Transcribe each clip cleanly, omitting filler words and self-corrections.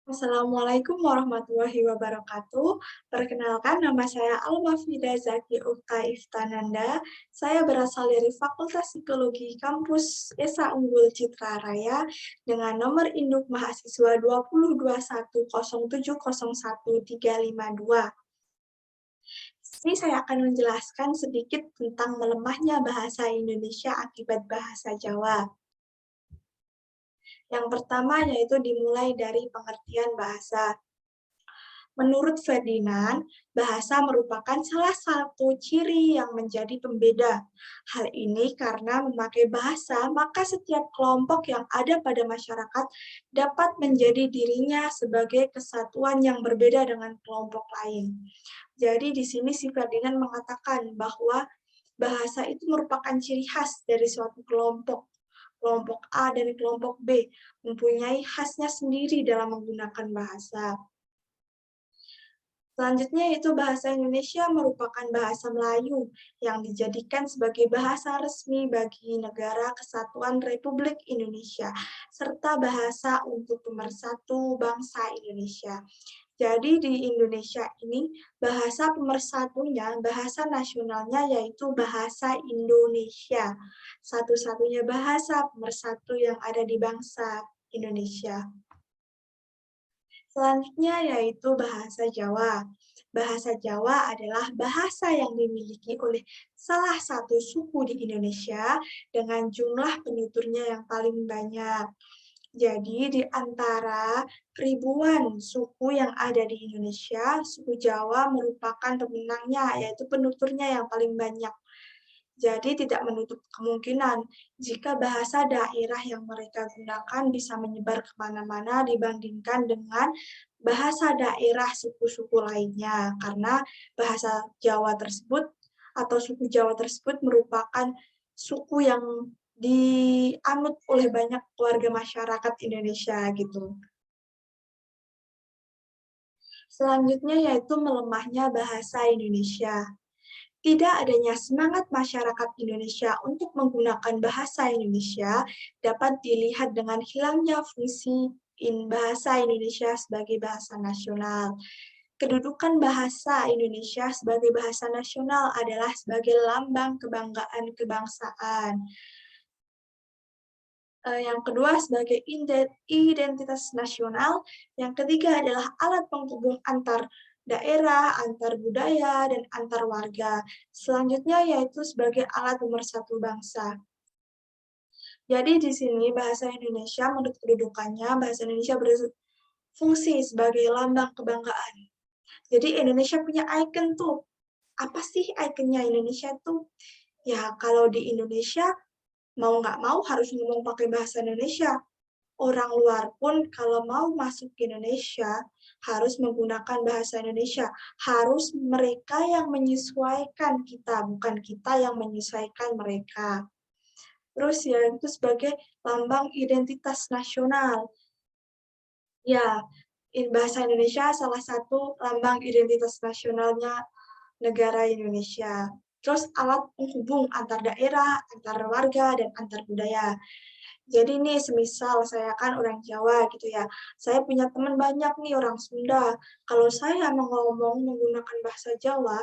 Assalamualaikum warahmatullahi wabarakatuh. Perkenalkan, nama saya Almafida Zaki Ukta Iftananda. Saya berasal dari Fakultas Psikologi Kampus Esa Unggul Citra Raya dengan nomor induk mahasiswa 202107013552. Ini saya akan menjelaskan sedikit tentang melemahnya bahasa Indonesia akibat bahasa Jawa. Yang pertama yaitu dimulai dari pengertian bahasa. Menurut Ferdinand, bahasa merupakan salah satu ciri yang menjadi pembeda. Hal ini karena memakai bahasa, maka setiap kelompok yang ada pada masyarakat dapat menjadi dirinya sebagai kesatuan yang berbeda dengan kelompok lain. Jadi di sini si Ferdinand mengatakan bahwa bahasa itu merupakan ciri khas dari suatu kelompok. Kelompok A dan kelompok B mempunyai khasnya sendiri dalam menggunakan bahasa. Selanjutnya yaitu bahasa Indonesia merupakan bahasa Melayu yang dijadikan sebagai bahasa resmi bagi Negara Kesatuan Republik Indonesia, serta bahasa untuk pemersatu bangsa Indonesia. Jadi di Indonesia ini bahasa pemersatunya, bahasa nasionalnya yaitu bahasa Indonesia. Satu-satunya bahasa pemersatu yang ada di bangsa Indonesia. Selanjutnya yaitu bahasa Jawa. Bahasa Jawa adalah bahasa yang dimiliki oleh salah satu suku di Indonesia dengan jumlah penuturnya yang paling banyak. Jadi di antara ribuan suku yang ada di Indonesia, suku Jawa merupakan pemenangnya, yaitu penuturnya yang paling banyak. Jadi tidak menutup kemungkinan jika bahasa daerah yang mereka gunakan bisa menyebar kemana-mana dibandingkan dengan bahasa daerah suku-suku lainnya. Karena bahasa Jawa tersebut atau suku Jawa tersebut merupakan suku yang dianut oleh banyak keluarga masyarakat Indonesia gitu. Selanjutnya yaitu melemahnya bahasa Indonesia. Tidak adanya semangat masyarakat Indonesia untuk menggunakan bahasa Indonesia dapat dilihat dengan hilangnya fungsi bahasa Indonesia sebagai bahasa nasional. Kedudukan bahasa Indonesia sebagai bahasa nasional adalah sebagai lambang kebanggaan kebangsaan. Yang kedua sebagai identitas nasional, yang ketiga adalah alat penghubung antar daerah, antar budaya, dan antar warga. Selanjutnya yaitu sebagai alat pemersatu bangsa. Jadi di sini bahasa Indonesia menurut kedudukannya, bahasa Indonesia berfungsi sebagai lambang kebanggaan. Jadi Indonesia punya icon tuh. Apa sih ikonnya Indonesia tuh? Ya kalau di Indonesia mau nggak mau harus ngomong pakai bahasa Indonesia. Orang luar pun kalau mau masuk ke Indonesia harus menggunakan bahasa Indonesia. Harus mereka yang menyesuaikan kita, bukan kita yang menyesuaikan mereka. Terus ya itu sebagai lambang identitas nasional. Ya, bahasa Indonesia salah satu lambang identitas nasionalnya negara Indonesia. Terus alat penghubung antar daerah, antar warga, dan antar budaya. Jadi nih, semisal saya kan orang Jawa gitu ya, saya punya teman banyak nih orang Sunda. Kalau saya mau ngomong menggunakan bahasa Jawa,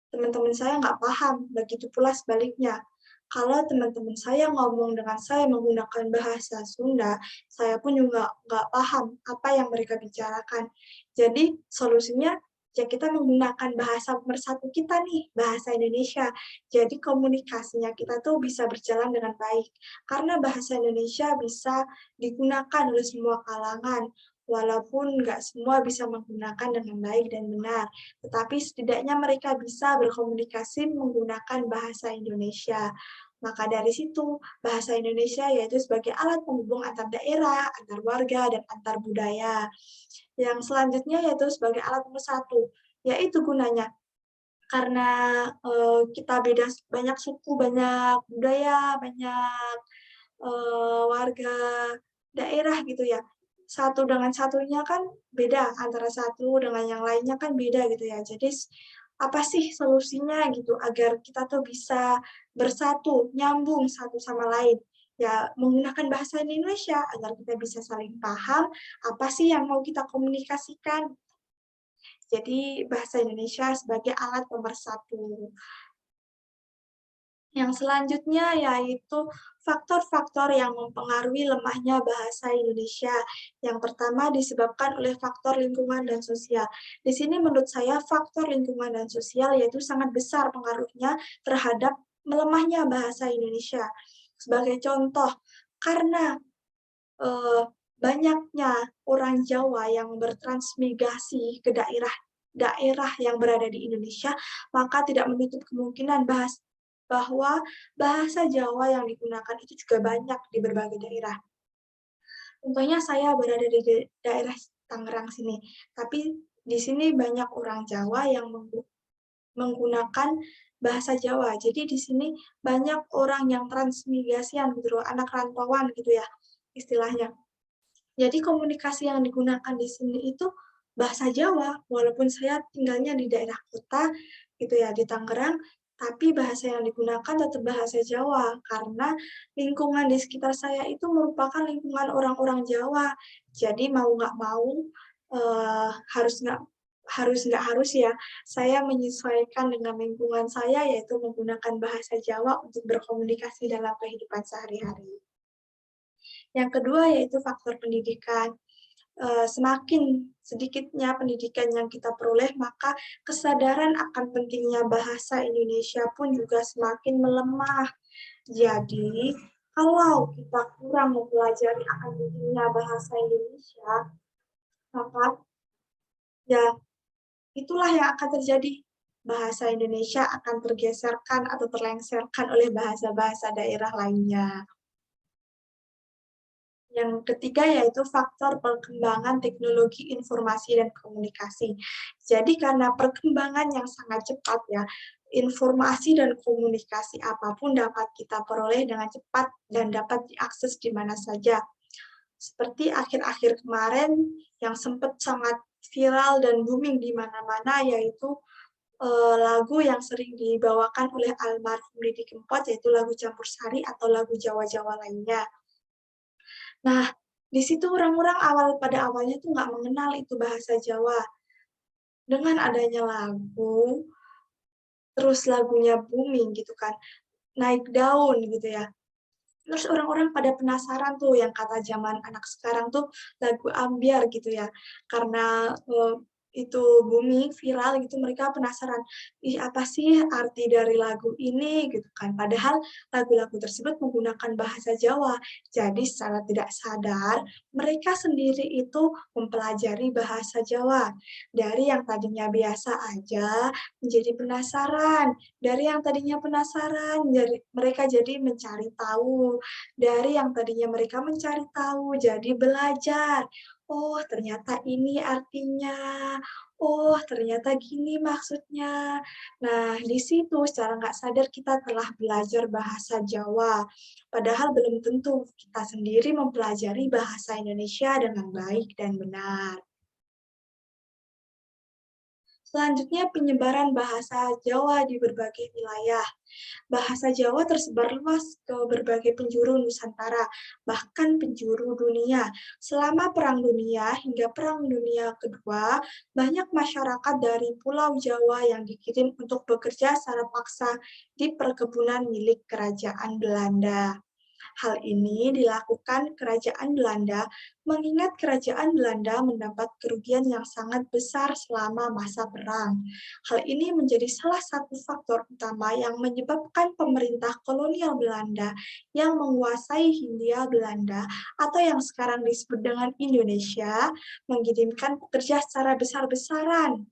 teman-teman saya nggak paham, begitu pula sebaliknya. Kalau teman-teman saya ngomong dengan saya menggunakan bahasa Sunda, saya pun juga nggak paham apa yang mereka bicarakan. Jadi solusinya ya kita menggunakan bahasa pemersatu kita nih, bahasa Indonesia. Jadi komunikasinya kita tuh bisa berjalan dengan baik. Karena bahasa Indonesia bisa digunakan oleh semua kalangan, walaupun nggak semua bisa menggunakan dengan baik dan benar. Tetapi setidaknya mereka bisa berkomunikasi menggunakan bahasa Indonesia. Maka dari situ, bahasa Indonesia yaitu sebagai alat penghubung antar daerah, antar warga, dan antar budaya. Yang selanjutnya yaitu sebagai alat pemersatu, yaitu gunanya karena kita beda banyak suku, banyak budaya, banyak warga daerah gitu ya. Satu dengan satunya kan beda, antara satu dengan yang lainnya kan beda gitu ya. Jadi apa sih solusinya gitu agar kita tuh bisa bersatu, nyambung satu sama lain. ya menggunakan bahasa Indonesia agar kita bisa saling paham apa sih yang mau kita komunikasikan. Jadi bahasa Indonesia sebagai alat pemersatu. Yang selanjutnya yaitu faktor-faktor yang mempengaruhi lemahnya bahasa Indonesia. Yang pertama disebabkan oleh faktor lingkungan dan sosial. Di sini menurut saya faktor lingkungan dan sosial yaitu sangat besar pengaruhnya terhadap melemahnya bahasa Indonesia. Sebagai contoh, karena banyaknya orang Jawa yang bertransmigrasi ke daerah yang berada di Indonesia, maka tidak menutup kemungkinan bahwa bahasa Jawa yang digunakan itu juga banyak di berbagai daerah. Contohnya saya berada di daerah Tangerang sini, tapi di sini banyak orang Jawa yang menggunakan bahasa Jawa. Jadi di sini banyak orang yang transmigrasian gitu loh, anak rantauan gitu ya istilahnya. Jadi komunikasi yang digunakan di sini itu bahasa Jawa, walaupun saya tinggalnya di daerah kota gitu ya, di Tangerang, tapi bahasa yang digunakan tetap bahasa Jawa karena lingkungan di sekitar saya itu merupakan lingkungan orang-orang Jawa. Jadi mau nggak mau harus ya, saya menyesuaikan dengan lingkungan saya yaitu menggunakan bahasa Jawa untuk berkomunikasi dalam kehidupan sehari-hari. Yang kedua yaitu faktor pendidikan. Semakin sedikitnya pendidikan yang kita peroleh, maka kesadaran akan pentingnya bahasa Indonesia pun juga semakin melemah. Jadi, kalau kita kurang mempelajari akan pentingnya bahasa Indonesia, maka ya itulah yang akan terjadi. Bahasa Indonesia akan tergeserkan atau terlengserkan oleh bahasa-bahasa daerah lainnya. Yang ketiga yaitu faktor perkembangan teknologi informasi dan komunikasi. Jadi karena perkembangan yang sangat cepat ya, informasi dan komunikasi apapun dapat kita peroleh dengan cepat dan dapat diakses di mana saja. Seperti akhir-akhir kemarin yang sempat sangat viral dan booming di mana-mana yaitu lagu yang sering dibawakan oleh almarhum Didi Kempot yaitu lagu Campur Sari atau lagu Jawa-Jawa lainnya. Nah, di situ orang-orang pada awalnya tuh nggak mengenal itu bahasa Jawa. Dengan adanya lagu, terus lagunya booming gitu kan, naik daun gitu ya. Terus orang-orang pada penasaran tuh yang kata zaman anak sekarang tuh lagu ambyar gitu ya. Karena itu booming, viral gitu, mereka penasaran, ih apa sih arti dari lagu ini gitu kan. Padahal lagu-lagu tersebut menggunakan bahasa Jawa. Jadi secara tidak sadar, mereka sendiri itu mempelajari bahasa Jawa. Dari yang tadinya biasa aja menjadi penasaran. Dari yang tadinya penasaran, mereka jadi mencari tahu. Dari yang tadinya mereka mencari tahu, jadi belajar. Oh, ternyata ini artinya. Oh, ternyata gini maksudnya. Nah, di situ secara nggak sadar kita telah belajar bahasa Jawa. Padahal belum tentu kita sendiri mempelajari bahasa Indonesia dengan baik dan benar. Selanjutnya, penyebaran bahasa Jawa di berbagai wilayah. Bahasa Jawa tersebar luas ke berbagai penjuru Nusantara, bahkan penjuru dunia. Selama Perang Dunia hingga Perang Dunia Kedua, banyak masyarakat dari Pulau Jawa yang dikirim untuk bekerja secara paksa di perkebunan milik Kerajaan Belanda. Hal ini dilakukan Kerajaan Belanda mengingat Kerajaan Belanda mendapat kerugian yang sangat besar selama masa perang. Hal ini menjadi salah satu faktor utama yang menyebabkan pemerintah kolonial Belanda yang menguasai Hindia Belanda atau yang sekarang disebut dengan Indonesia mengirimkan pekerja secara besar-besaran.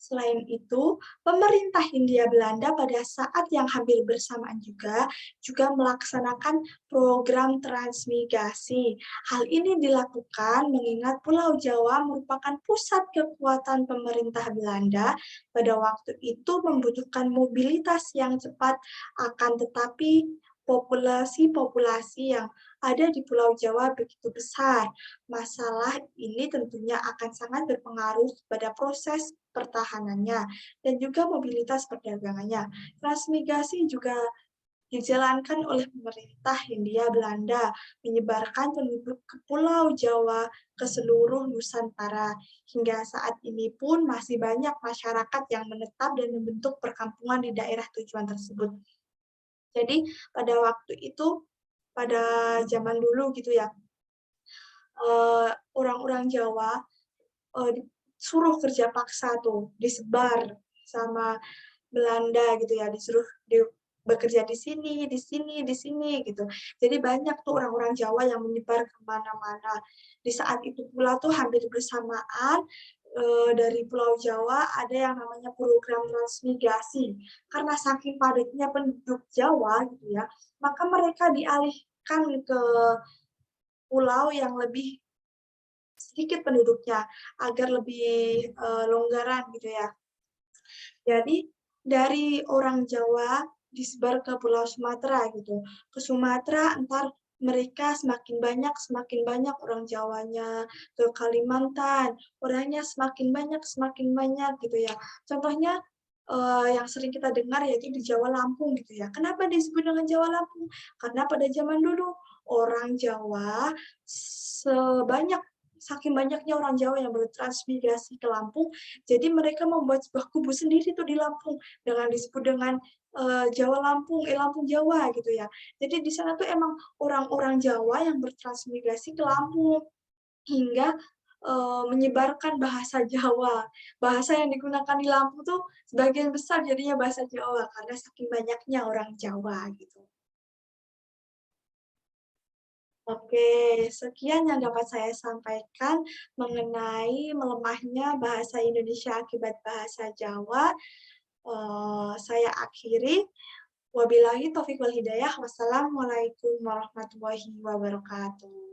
Selain itu, pemerintah Hindia Belanda pada saat yang hampir bersamaan juga melaksanakan program transmigrasi. Hal ini dilakukan mengingat Pulau Jawa merupakan pusat kekuatan pemerintah Belanda pada waktu itu membutuhkan mobilitas yang cepat, akan tetapi populasi yang ada di Pulau Jawa begitu besar. Masalah ini tentunya akan sangat berpengaruh pada proses pertahanannya dan juga mobilitas perdagangannya. Transmigrasi juga dijalankan oleh pemerintah Hindia Belanda, menyebarkan penduduk ke Pulau Jawa ke seluruh Nusantara. Hingga saat ini pun masih banyak masyarakat yang menetap dan membentuk perkampungan di daerah tujuan tersebut. Jadi pada waktu itu, pada zaman dulu gitu ya, orang-orang Jawa disuruh kerja paksa tuh, disebar sama Belanda gitu ya, disuruh bekerja di sini, di sini, di sini gitu. Jadi banyak tuh orang-orang Jawa yang menyebar kemana-mana. Di saat itu pula tuh hampir bersamaan dari Pulau Jawa ada yang namanya program transmigrasi. Karena saking padatnya penduduk Jawa gitu ya, maka mereka dialihkan ke pulau yang lebih sedikit penduduknya agar lebih longgaran gitu ya. Jadi dari orang Jawa disebar ke Pulau Sumatera gitu. Ke Sumatera entar mereka semakin banyak orang Jawanya, ke Kalimantan, orangnya semakin banyak gitu ya. Contohnya yang sering kita dengar yaitu di Jawa Lampung gitu ya. Kenapa disebut dengan Jawa Lampung? Karena pada zaman dulu orang Jawa sebanyak saking banyaknya orang Jawa yang bertransmigrasi ke Lampung, jadi mereka membuat sebuah kubu sendiri tuh di Lampung dengan disebut dengan Jawa Lampung, Lampung Jawa gitu ya. Jadi di sana tuh emang orang-orang Jawa yang bertransmigrasi ke Lampung hingga menyebarkan bahasa Jawa. Bahasa yang digunakan di Lampung tuh sebagian besar jadinya bahasa Jawa karena saking banyaknya orang Jawa gitu. Oke, sekian yang dapat saya sampaikan mengenai melemahnya bahasa Indonesia akibat bahasa Jawa. Saya akhiri. Wabillahi taufiq wal hidayah. Wassalamualaikum warahmatullahi wabarakatuh.